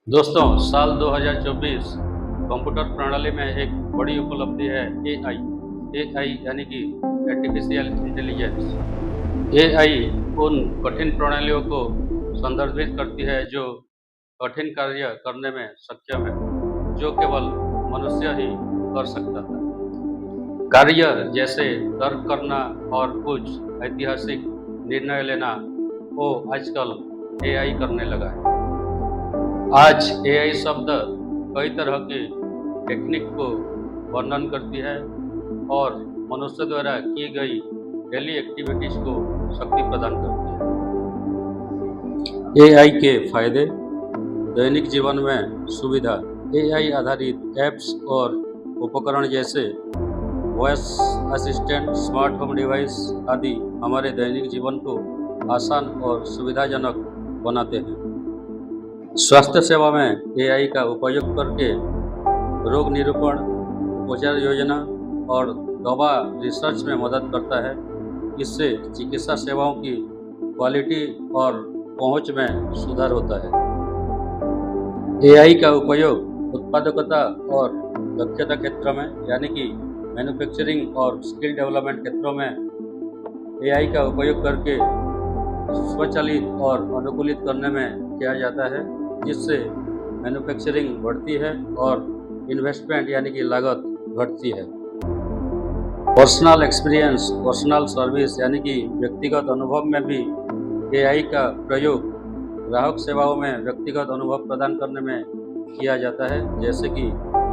दोस्तों, साल 2024 कंप्यूटर प्रणाली में एक बड़ी उपलब्धि है एआई। एआई यानी कि आर्टिफिशियल इंटेलिजेंस। एआई उन कठिन प्रणालियों को संदर्भित करती है जो कठिन कार्य करने में सक्षम है, जो केवल मनुष्य ही कर सकता था। कार्य जैसे तर्क करना और कुछ ऐतिहासिक निर्णय लेना, वो आजकल एआई करने लगा है। आज एआई शब्द कई तरह की टेक्निक को वर्णन करती है और मनुष्य द्वारा की गई डेली एक्टिविटीज को शक्ति प्रदान करती है। एआई के फायदे: दैनिक जीवन में सुविधा। एआई आधारित ऐप्स और उपकरण जैसे voice assistant, smart home device आदि हमारे दैनिक जीवन को आसान और सुविधाजनक बनाते हैं। स्वास्थ्य सेवा में एआई का उपयोग करके रोग निरूपण, उपचार योजना और दवा रिसर्च में मदद करता है। इससे चिकित्सा सेवाओं की क्वालिटी और पहुंच में सुधार होता है। एआई का उपयोग उत्पादकता और दक्षता क्षेत्र में यानी कि मैन्युफैक्चरिंग और स्किल डेवलपमेंट क्षेत्रों में एआई का उपयोग करके स्वचालित और अनुकूलित करने में किया जाता है, जिससे मैन्युफैक्चरिंग बढ़ती है और इन्वेस्टमेंट यानी कि लागत घटती है। पर्सनल एक्सपीरियंस, पर्सनल सर्विस यानी कि व्यक्तिगत अनुभव में भी एआई का प्रयोग ग्राहक सेवाओं में व्यक्तिगत अनुभव प्रदान करने में किया जाता है, जैसे कि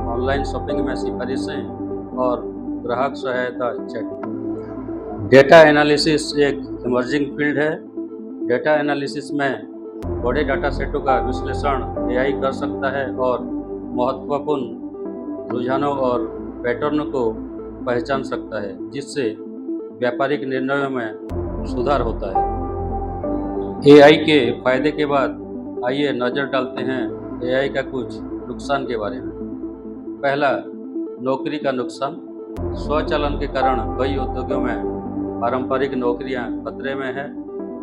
ऑनलाइन शॉपिंग में सिफारिशें और ग्राहक सहायता चैट। डेटा एनालिसिस एक इमर्जिंग फील्ड है। डेटा एनालिसिस में बड़े डाटा सेटों का विश्लेषण एआई कर सकता है और महत्वपूर्ण रुझानों और पैटर्न को पहचान सकता है, जिससे व्यापारिक निर्णयों में सुधार होता है। एआई के फायदे के बाद आइए नज़र डालते हैं एआई का कुछ नुकसान के बारे में। पहला, नौकरी का नुकसान। स्वचालन के कारण कई उद्योगों में पारंपरिक नौकरियां खतरे में हैं,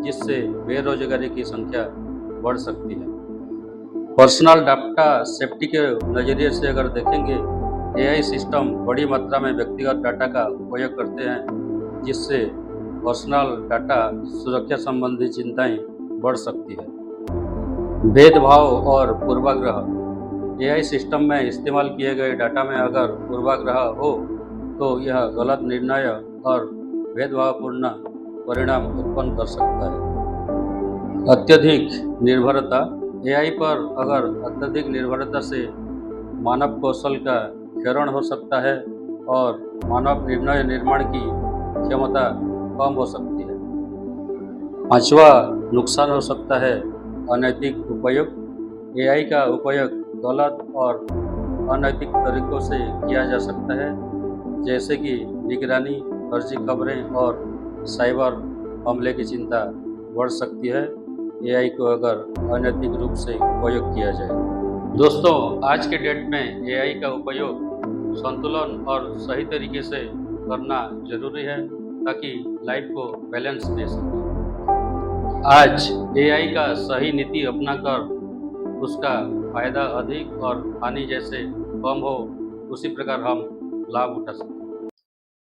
जिससे बेरोजगारी की संख्या बढ़ सकती है। पर्सनल डाटा सेफ्टी के नज़रिए से अगर देखेंगे, एआई सिस्टम बड़ी मात्रा में व्यक्तिगत डाटा का उपयोग करते हैं, जिससे पर्सनल डाटा सुरक्षा संबंधी चिंताएं बढ़ सकती है। भेदभाव और पूर्वाग्रह। एआई सिस्टम में इस्तेमाल किए गए डाटा में अगर पूर्वाग्रह हो तो यह गलत निर्णय और भेदभावपूर्ण परिणाम उत्पन्न कर सकता है। अत्यधिक निर्भरता। एआई पर अगर अत्यधिक निर्भरता से मानव कौशल का क्षरण हो सकता है और मानव निर्णय निर्माण की क्षमता कम हो सकती है। पांचवा नुकसान हो सकता है अनैतिक उपयोग। एआई का उपयोग गलत और अनैतिक तरीकों से किया जा सकता है, जैसे कि निगरानी, फर्जी खबरें और साइबर हमले की चिंता बढ़ सकती है एआई को अगर अनैतिक रूप से उपयोग किया जाए। दोस्तों, आज के डेट में एआई का उपयोग संतुलन और सही तरीके से करना जरूरी है, ताकि लाइफ को बैलेंस दे सके। आज एआई का सही नीति अपनाकर उसका फायदा अधिक और हानि जैसे कम हो, उसी प्रकार हम लाभ उठा सकते हैं।